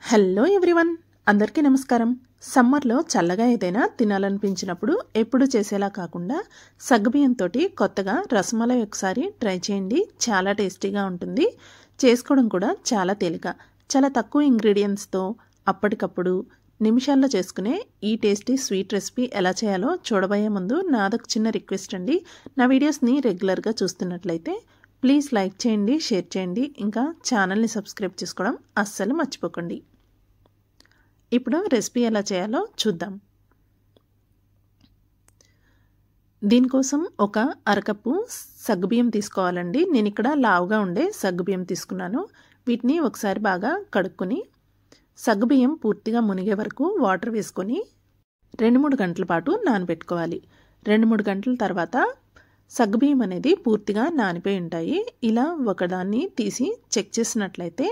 Hello everyone, అందరికీ నమస్కారం. సమ్మర్లో చల్లగా ఏదైనా తినాలనిపించినప్పుడు ఎప్పుడు చేసేలా కాకుండా సగ్గుబియ్యంతో కొత్తగా రసమలై ఒకసారి ట్రై చేయండి. చాలా టేస్టీగా ఉంటుంది. చేసుకోవడం కూడా చాలా తేలిక. చాలా తక్కువ ఇంగ్రీడియంట్స్తో అప్పటికప్పుడు నిమిషాల్లో చేసుకునే ఈ టేస్టీ స్వీట్ రెసిపీ ఎలా చేయాలో చూడబోయే ముందు నాదొక చిన్న రిక్వెస్ట్ అండి. నా వీడియోస్ని రెగ్యులర్గా చూస్తున్నట్లయితే ప్లీజ్ లైక్ చేయండి, షేర్ చేయండి, ఇంకా ఛానల్ని సబ్స్క్రైబ్ చేసుకోవడం అస్సలు మర్చిపోకండి. ఇప్పుడు రెసిపీ ఎలా చేయాలో చూద్దాం. దీనికోసం ఒక అరకప్పు సగ్గుబియ్యం తీసుకోవాలండి. నేను ఇక్కడ లావుగా ఉండే సగ్గుబియ్యం తీసుకున్నాను. వీటిని ఒకసారి బాగా కడుక్కొని సగ్గుబియ్యం పూర్తిగా మునిగే వరకు వాటర్ వేసుకొని 2-3 గంటల పాటు నానబెట్టుకోవాలి. 2-3 గంటల తర్వాత సగ్గుబియ్యం అనేది పూర్తిగా నానిపోయి ఉంటాయి. ఇలా ఒకదాన్ని తీసి చెక్ చేసినట్లయితే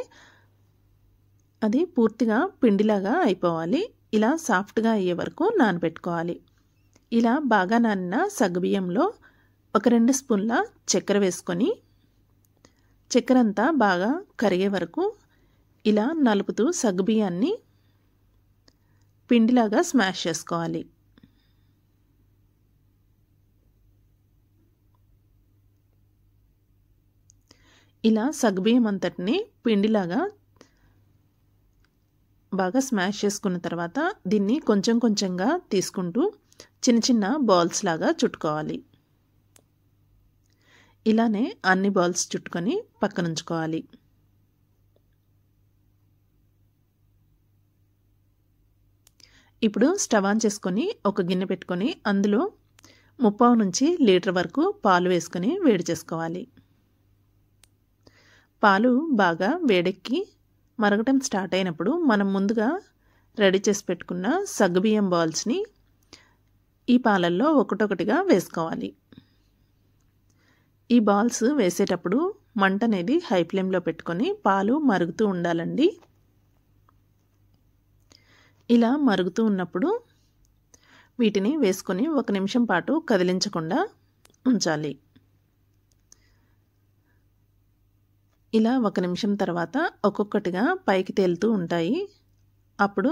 అది పూర్తిగా పిండిలాగా అయిపోవాలి. ఇలా సాఫ్ట్గా అయ్యే వరకు నానబెట్టుకోవాలి. ఇలా బాగా నానిన సగ్గుబియ్యంలో ఒక 2 స్పూన్ల చక్కెర వేసుకొని చక్కెర అంతా బాగా కరిగే వరకు ఇలా నలుపుతూ సగ్గుబియ్యాన్ని పిండిలాగా స్మాష్ చేసుకోవాలి. ఇలా సగ్గుబియ్యం అంతటిని పిండిలాగా బాగా స్మాష్ చేసుకున్న తర్వాత దీన్ని కొంచెం కొంచెంగా తీసుకుంటూ చిన్న చిన్న బాల్స్ లాగా చుట్టుకోవాలి. ఇలానే అన్ని బాల్స్ చుట్టుకొని పక్కన ఉంచుకోవాలి. ఇప్పుడు స్టవ్ ఆన్ చేసుకొని ఒక గిన్నె పెట్టుకొని అందులో 3/4 నుంచి లీటర్ వరకు పాలు వేసుకొని వేడి చేసుకోవాలి. పాలు బాగా వేడెక్కి మరగటం స్టార్ట్ అయినప్పుడు మనం ముందుగా రెడీ చేసి పెట్టుకున్న సగ్గుబియ్యం బాల్స్ని ఈ పాలల్లో ఒకటొకటిగా వేసుకోవాలి. ఈ బాల్స్ వేసేటప్పుడు మంట అనేది హై ఫ్లేమ్లో పెట్టుకొని పాలు మరుగుతూ ఉండాలండి. ఇలా మరుగుతూ ఉన్నప్పుడు వీటిని వేసుకొని 1 నిమిషం పాటు కదిలించకుండా ఉంచాలి. ఇలా 1 నిమిషం తర్వాత ఒక్కొక్కటిగా పైకి తేలుతూ ఉంటాయి. అప్పుడు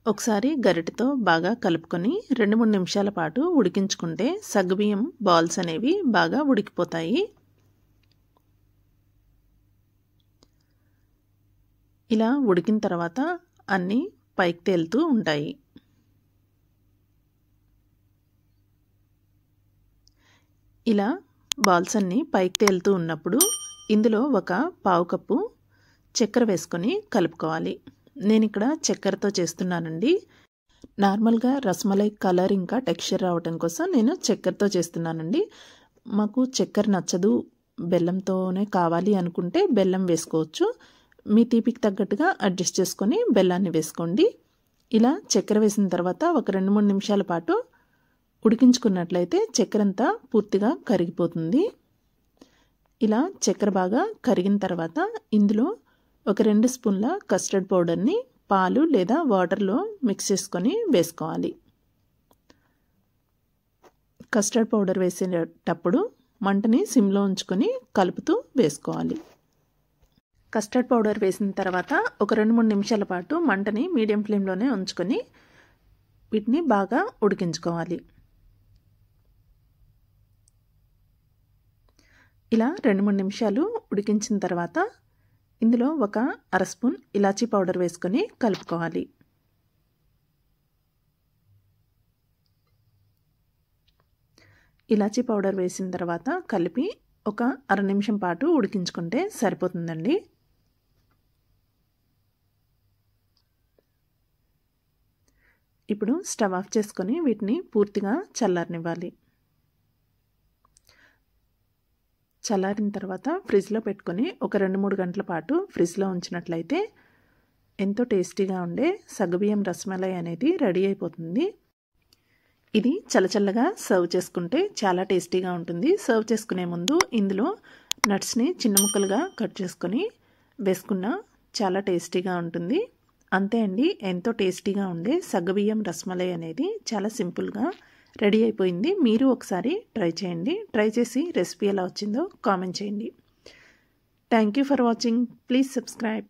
ఒకసారి గరిటెతో బాగా కలుపుకొని 2-3 నిమిషాల పాటు ఉడికించుకుంటే సగ్గుబియ్యం బాల్స్ అనేవి బాగా ఉడికిపోతాయి. ఇలా ఉడికిన తర్వాత అన్నీ పైకి తేలుతూ ఉంటాయి. ఇలా బాల్స్ అన్నీ పైకి తేలుతూ ఉన్నప్పుడు ఇందులో ఒక 1/4 కప్పు చక్కెర వేసుకొని కలుపుకోవాలి. నేను ఇక్కడ చక్కెరతో చేస్తున్నానండి. నార్మల్గా రసమలై కలర్ ఇంకా టెక్స్చర్ రావడం కోసం నేను చక్కెరతో చేస్తున్నానండి. మాకు చక్కెర నచ్చదు, బెల్లంతోనే కావాలి అనుకుంటే బెల్లం వేసుకోవచ్చు. మీ తీపికి తగ్గట్టుగా అడ్జస్ట్ చేసుకొని బెల్లాన్ని వేసుకోండి. ఇలా చక్కెర వేసిన తర్వాత ఒక 2-3 నిమిషాల పాటు ఉడికించుకున్నట్లయితే చక్కెర అంతా పూర్తిగా కరిగిపోతుంది. ఇలా చక్కెర బాగా కరిగిన తర్వాత ఇందులో ఒక 2 స్పూన్ల కస్టర్డ్ పౌడర్ని పాలు లేదా వాటర్లో మిక్స్ చేసుకొని వేసుకోవాలి. కస్టర్డ్ పౌడర్ వేసేటప్పుడు మంటని సిమ్లో ఉంచుకొని కలుపుతూ వేసుకోవాలి. కస్టర్డ్ పౌడర్ వేసిన తర్వాత ఒక 2-3 నిమిషాల పాటు మంటని మీడియం ఫ్లేమ్లోనే ఉంచుకొని వీటిని బాగా ఉడికించుకోవాలి. ఇలా 2-3 నిమిషాలు ఉడికించిన తర్వాత ఇందులో ఒక 1/2 స్పూన్ ఇలాచీ పౌడర్ వేసుకొని కలుపుకోవాలి. ఇలాచీ పౌడర్ వేసిన తర్వాత కలిపి ఒక 1/2 నిమిషం పాటు ఉడికించుకుంటే సరిపోతుందండి. ఇప్పుడు స్టవ్ ఆఫ్ చేసుకొని వీటిని పూర్తిగా చల్లారనివ్వాలి. చల్లారిన తర్వాత ఫ్రిడ్జ్లో పెట్టుకొని ఒక 2-3 గంటల పాటు ఫ్రిడ్జ్లో ఉంచినట్లయితే ఎంతో టేస్టీగా ఉండే సగ్గుబియ్యం రసమలై అనేది రెడీ అయిపోతుంది. ఇది చల్లచల్లగా సర్వ్ చేసుకుంటే చాలా టేస్టీగా ఉంటుంది. సర్వ్ చేసుకునే ముందు ఇందులో నట్స్ని చిన్న ముక్కలుగా కట్ చేసుకొని వేసుకున్న చాలా టేస్టీగా ఉంటుంది. అంతే అండి, ఎంతో టేస్టీగా ఉండే సగ్గుబియ్యం రసమలై అనేది చాలా సింపుల్గా రెడీ అయిపోయింది. మీరు ఒకసారి ట్రై చేయండి. ట్రై చేసి రెసిపీ ఎలా వచ్చిందో కామెంట్ చేయండి. Thank you for watching. Please subscribe.